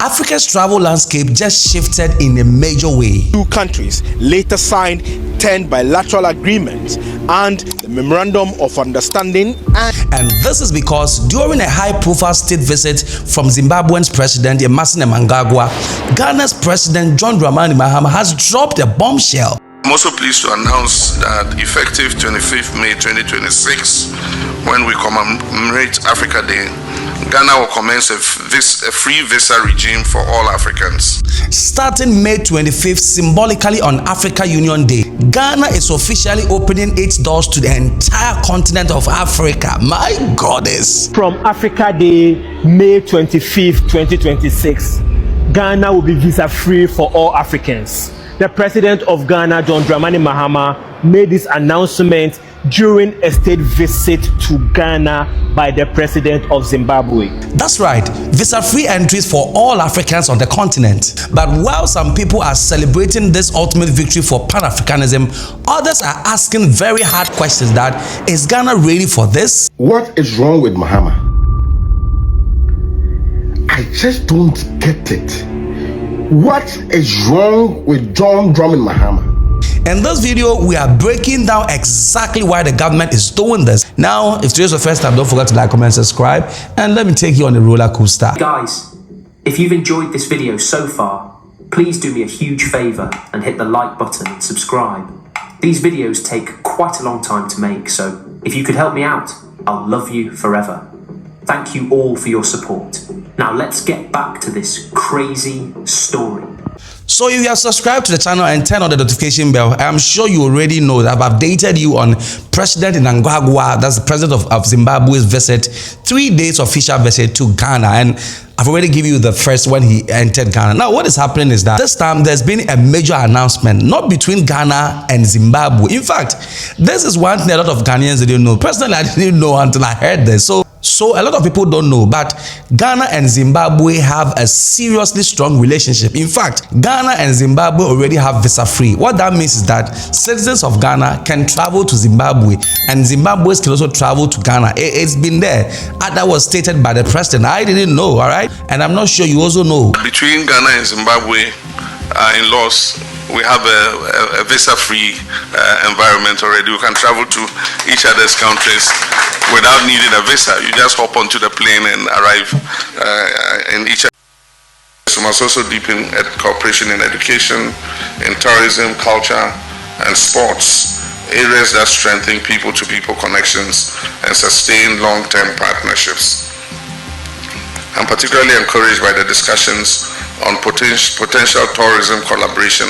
Africa's travel landscape just shifted in a major way. Two countries later signed 10 bilateral agreements and the Memorandum of Understanding. And this is because during a high-profile state visit from Zimbabwe's president, Emmerson Mnangagwa, Ghana's president, John Dramani Mahama, has dropped a bombshell. I'm also pleased to announce that effective 25th May 2026, when we commemorate Africa Day, Ghana will commence a free visa regime for all Africans. Starting May 25th, symbolically on Africa Union Day, Ghana is officially opening its doors to the entire continent of Africa. My goddess. From Africa Day, May 25th, 2026, Ghana will be visa-free for all Africans. The president of Ghana, John Dramani Mahama, made this announcement during a state visit to Ghana by the president of Zimbabwe. That's right, visa-free entries for all Africans on the continent. But while some people are celebrating this ultimate victory for Pan-Africanism, others are asking very hard questions that, is Ghana ready for this? What is wrong with Mahama? I just don't get it. What is wrong with John Dramani Mahama? In this video, we are breaking down exactly why the government is doing this. Now, if today's your first time, don't forget to like, comment, subscribe, and let me take you on a roller coaster. Guys, if you've enjoyed this video so far, please do me a huge favor and hit the like button and subscribe. These videos take quite a long time to make, so if you could help me out, I'll love you forever. Thank you all for your support. Now let's get back to this crazy story. So if you have subscribed to the channel and turned on the notification bell, I'm sure you already know that I've updated you on President Mnangagwa, that's the president of Zimbabwe's visit, 3 days official visit to Ghana. And I've already given you the first when he entered Ghana. Now, what is happening is that this time there's been a major announcement, not between Ghana and Zimbabwe. In fact, this is one thing a lot of Ghanaians didn't know. Personally, I didn't know until I heard this. So a lot of people don't know, but Ghana and Zimbabwe have a seriously strong relationship. In fact, Ghana and Zimbabwe already have visa-free. What that means is that citizens of Ghana can travel to Zimbabwe, and Zimbabweans can also travel to Ghana. It's been there. That was stated by the president. I didn't know, all right? And I'm not sure you also know. Between Ghana and Zimbabwe, in-laws, we have a visa-free environment already. We can travel to each other's countries without needing a visa. You just hop onto the plane and arrive in each other. We must also deepen cooperation in education, in tourism, culture, and sports, areas that strengthen people-to-people connections and sustain long-term partnerships. I'm particularly encouraged by the discussions on potential tourism collaboration,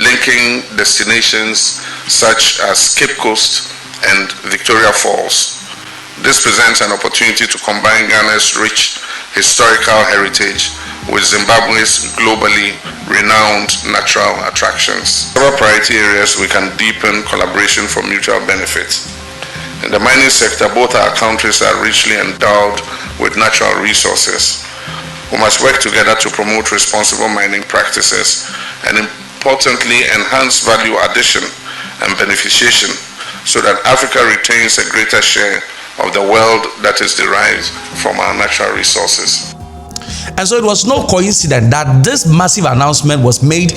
linking destinations such as Cape Coast and Victoria Falls. This presents an opportunity to combine Ghana's rich historical heritage with Zimbabwe's globally renowned natural attractions. Several priority areas we can deepen collaboration for mutual benefit. In the mining sector, both our countries are richly endowed with natural resources. We must work together to promote responsible mining practices and importantly enhance value addition and beneficiation so that Africa retains a greater share of the wealth that is derived from our natural resources. And so it was no coincidence that this massive announcement was made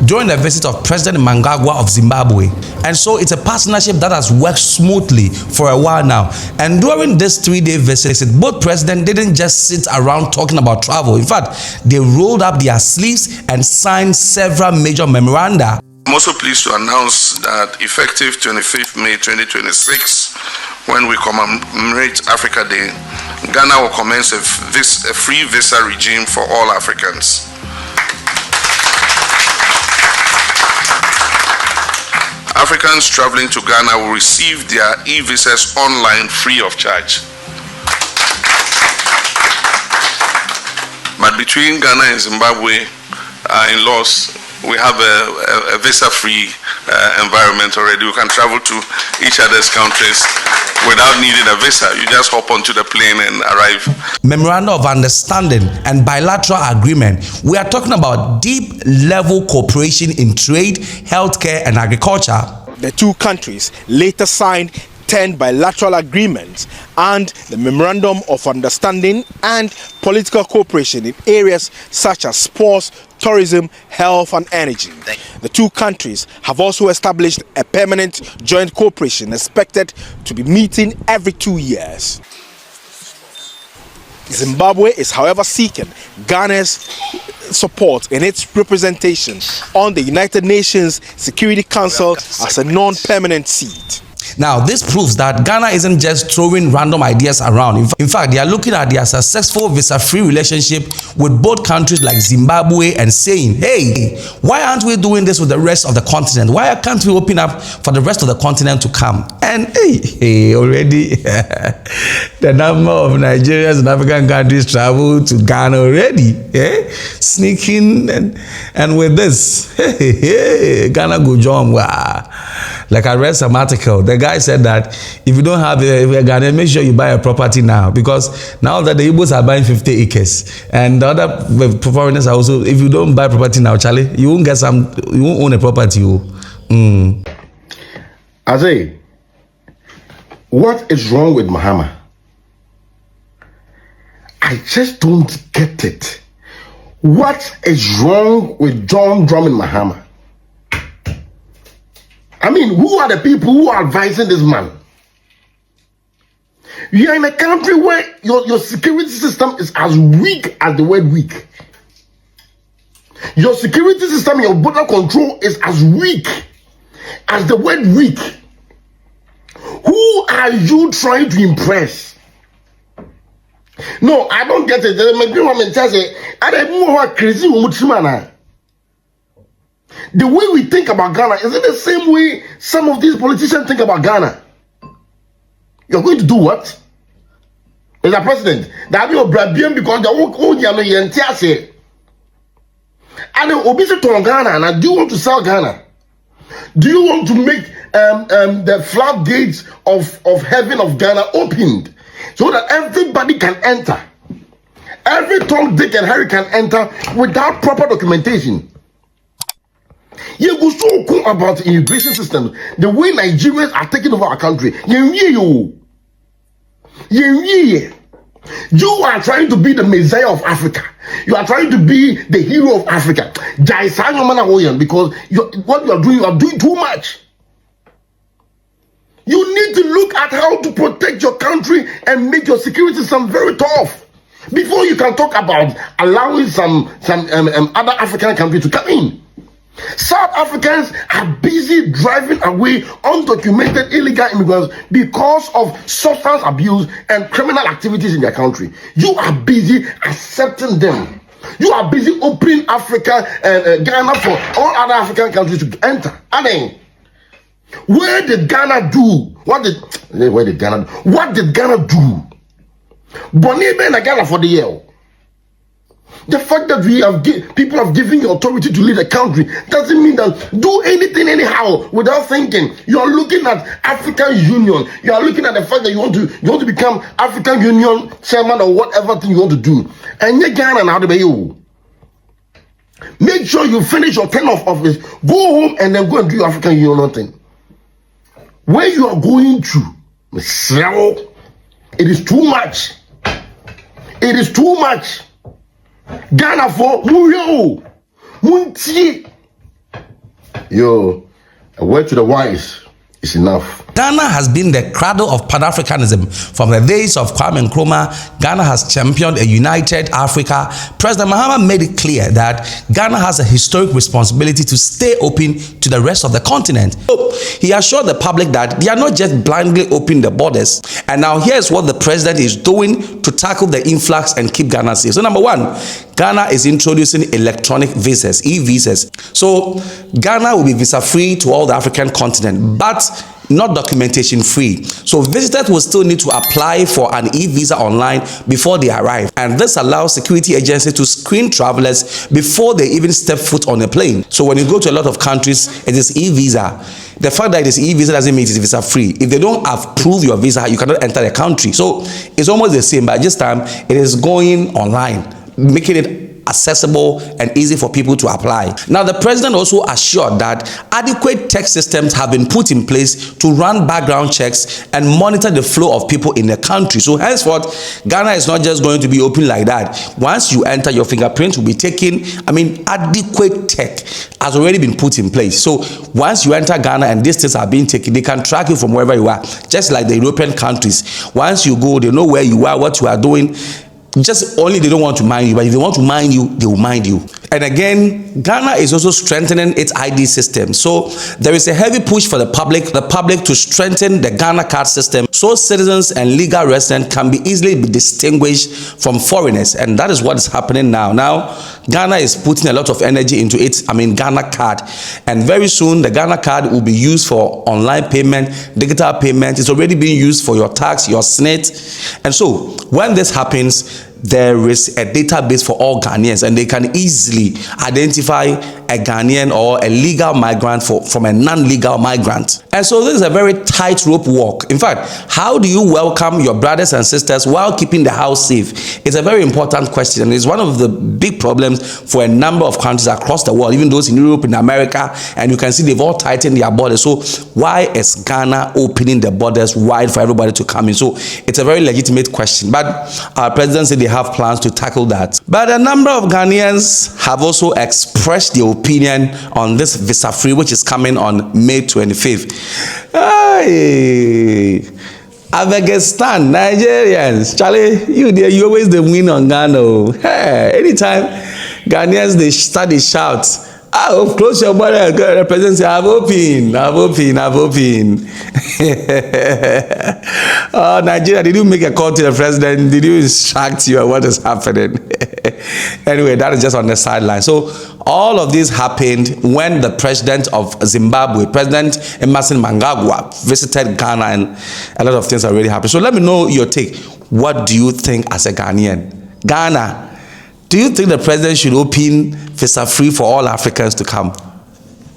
during the visit of President Mnangagwa of Zimbabwe. And so it's a partnership that has worked smoothly for a while now. And during this 3-day visit, both presidents didn't just sit around talking about travel. In fact, they rolled up their sleeves and signed several major memoranda. I'm also pleased to announce that effective 25th May 2026, when we commemorate Africa Day, Ghana will commence a free visa regime for all Africans. Africans traveling to Ghana will receive their e-visas online free of charge. But between Ghana and Zimbabwe, in-laws, we have a visa-free environment already. We can travel to each other's countries without needing a visa. You just hop onto the plane and arrive. Memorandum of Understanding and bilateral agreement. We are talking about deep level cooperation in trade, healthcare, and agriculture. The two countries later signed 10 bilateral agreements and the Memorandum of Understanding and political cooperation in areas such as sports, tourism, health and energy. The two countries have also established a permanent joint cooperation expected to be meeting every 2 years. Zimbabwe is, however, seeking Ghana's support in its representation on the United Nations Security Council as a non-permanent seat. Now, this proves that Ghana isn't just throwing random ideas around. In fact, they are looking at their successful visa-free relationship with both countries like Zimbabwe and saying, hey, why aren't we doing this with the rest of the continent? Why can't we open up for the rest of the continent to come? And hey, already the number of Nigerians and African countries travel to Ghana already. Sneaking and with this, Ghana go jump. Like I read some article, the guy said that if you don't have a Ghana, make sure you buy a property now, because now that the Igbos are buying 50 acres and the other foreigners are also, if you don't buy property now, Charlie, you won't get you won't own a property. Azay, what is wrong with Mahama? I just don't get it. What is wrong with John Dramani Mahama? I mean, who are the people who are advising this man? You are in a country where your security system is as weak as the word weak. Your security system, your border control is as weak as the word weak. Who are you trying to impress? No, I don't get it. The way we think about Ghana, is it the same way some of these politicians think about Ghana? You're going to do what? As a president, that will be because the old say, and obviously to Ghana, and do you want to sell Ghana? Do you want to make the floodgates of heaven of Ghana opened so that everybody can enter? Every Tom, Dick, and Harry can enter without proper documentation. You go so cool about the immigration system, the way Nigerians are taking over our country. You are trying to be the Messiah of Africa. You are trying to be the hero of Africa. Because what you are doing too much. You need to look at how to protect your country and make your security system very tough before you can talk about allowing some other African countries to come in. South Africans are busy driving away undocumented illegal immigrants because of substance abuse and criminal activities in their country. You are busy accepting them. You are busy opening Africa and Ghana for all other African countries to enter. And then, where did Ghana do? What did Ghana do? Bonibe in Ghana for the year. The fact that people have given you authority to lead the country doesn't mean that do anything anyhow without thinking. You are looking at African Union. You are looking at the fact that you want to become African Union chairman or whatever thing you want to do. And you Ghana now to be you. Make sure you finish your term of office. Go home and then go and do your African Union thing. Where you are going to, it is too much. It is too much. Ghana for Munti. Yo, a word to the wise is enough. Ghana has been the cradle of Pan-Africanism. From the days of Kwame Nkrumah, Ghana has championed a united Africa. President Mahama made it clear that Ghana has a historic responsibility to stay open to the rest of the continent. So he assured the public that they are not just blindly opening the borders. And now here's what the president is doing to tackle the influx and keep Ghana safe. So number one, Ghana is introducing electronic visas, e-visas. So Ghana will be visa-free to all the African continent, but not documentation free. So visitors will still need to apply for an e-visa online before they arrive. And this allows security agencies to screen travelers before they even step foot on a plane. So when you go to a lot of countries, it is e-visa. The fact that it is e-visa doesn't mean it is visa free. If they don't approve your visa, you cannot enter the country. So it's almost the same, but this time it is going online, making it accessible and easy for people to apply. Now, the president also assured that adequate tech systems have been put in place to run background checks and monitor the flow of people in the country. So henceforth, Ghana is not just going to be open like that. Once you enter, your fingerprint will be taken. Adequate tech has already been put in place. So once you enter Ghana and these things are being taken, they can track you from wherever you are, just like the European countries. Once you go, they know where you are, what you are doing. Just only they don't want to mind you, but if they want to mind you, they will mind you. And again, Ghana is also strengthening its ID system. So there is a heavy push for the public to strengthen the Ghana card system so citizens and legal residents can be easily distinguished from foreigners. And that is what is happening now. Now, Ghana is putting a lot of energy into its Ghana card. And very soon, the Ghana card will be used for online payment, digital payment. It's already being used for your tax, your SNIT. And so when this happens, there is a database for all Ghanaians, and they can easily identify a Ghanaian or a legal migrant from a non-legal migrant. And so this is a very tightrope walk. In fact, how do you welcome your brothers and sisters while keeping the house safe? It's a very important question, and it's one of the big problems for a number of countries across the world, even those in Europe, in America, and you can see they've all tightened their borders. So why is Ghana opening the borders wide for everybody to come in? So it's a very legitimate question, but our president said they have plans to tackle that. But a number of Ghanaians have also expressed their opinion on this visa free, which is coming on May 25th. Hey, Afghanistan, Nigerians, Charlie, you always the win on Ghana. Hey, anytime Ghanaians they start to shout, "Oh, close your border, represent say, I've opened. Oh, Nigeria, did you make a call to the president? Did you instruct you on what is happening?" Anyway, that is just on the sideline. So all of this happened when the president of Zimbabwe, President Emmerson Mnangagwa, visited Ghana, and a lot of things are really happening. So let me know your take. What do you think as a Ghanaian? Ghana, do you think the president should open visa free for all Africans to come?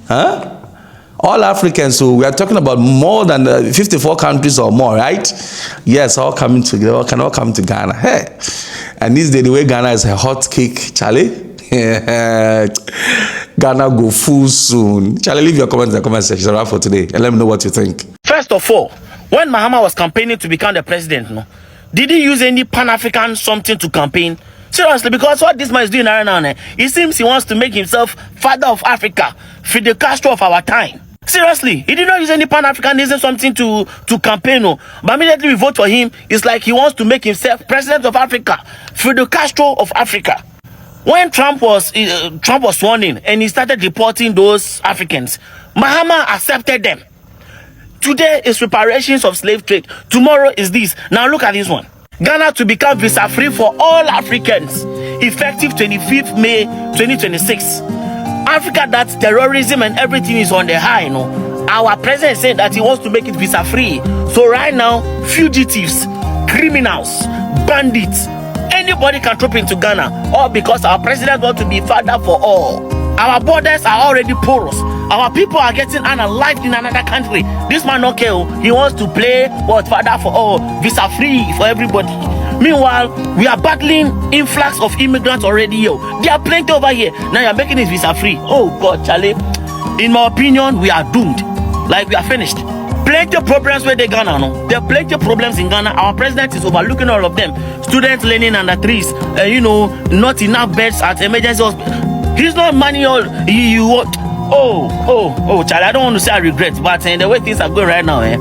Huh? All Africans, so we are talking about more than 54 countries or more, right? Yes, all coming together, all can all come to Ghana. Hey. And these days, the way Ghana is a hot cake, Charlie. Ghana go full soon. Charlie, leave your comments in the comment section for today and let me know what you think. First of all, when Mahama was campaigning to become the president, did he use any Pan-African something to campaign? Seriously, because what this man is doing right now, it seems he wants to make himself father of Africa, Fidel Castro of our time. Seriously, he did not use any Pan-Africanism something to campaign, but immediately we vote for him, it's like he wants to make himself president of Africa, Fidel Castro of Africa. When Trump was sworn in and he started deporting those Africans, Mahama accepted them. Today is reparations of slave trade. Tomorrow is this. Now look at this one. Ghana to become visa free for all Africans, effective 25th May 2026. Africa, that terrorism and everything is on the high, Our president said that he wants to make it visa free. So right now, fugitives, criminals, bandits, anybody can drop into Ghana, all because our president wants to be father for all. Our borders are already porous. Our people are getting unalived in another country. This man okay, he wants to play what father for all, visa free for everybody. Meanwhile, we are battling influx of immigrants already. There are plenty over here. Now you're making it visa free. Oh God, Charlie. In my opinion, we are doomed. Like we are finished. Plenty of problems with the Ghana. There are plenty of problems in Ghana. Our president is overlooking all of them. Students learning under trees. Not enough beds at emergency hospital. He's not money all. Charlie, I don't want to say I regret, but the way things are going right now, I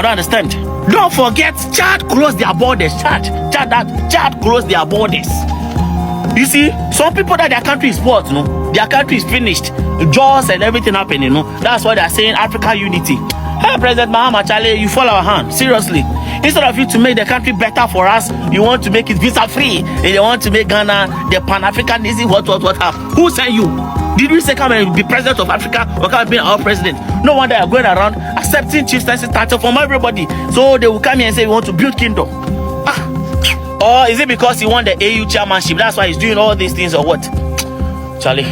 don't understand. Don't forget, Chad closed their borders. Chad closed their borders. You see, some people that their country is what, their country is finished. Jaws and everything happening, That's why they're saying Africa unity. Hey, President Mahama, Charlie, you fall our hand. Seriously. Instead of you to make the country better for us, you want to make it visa free. And you want to make Ghana the Pan-Africanism, what happened? Who sent you? Did we say come and be president of Africa or come and be our president? No wonder you're going around accepting chieftaincy title from everybody. So they will come here and say we want to build kingdom. Or is it because he won the AU chairmanship? That's why he's doing all these things or what? Charlie.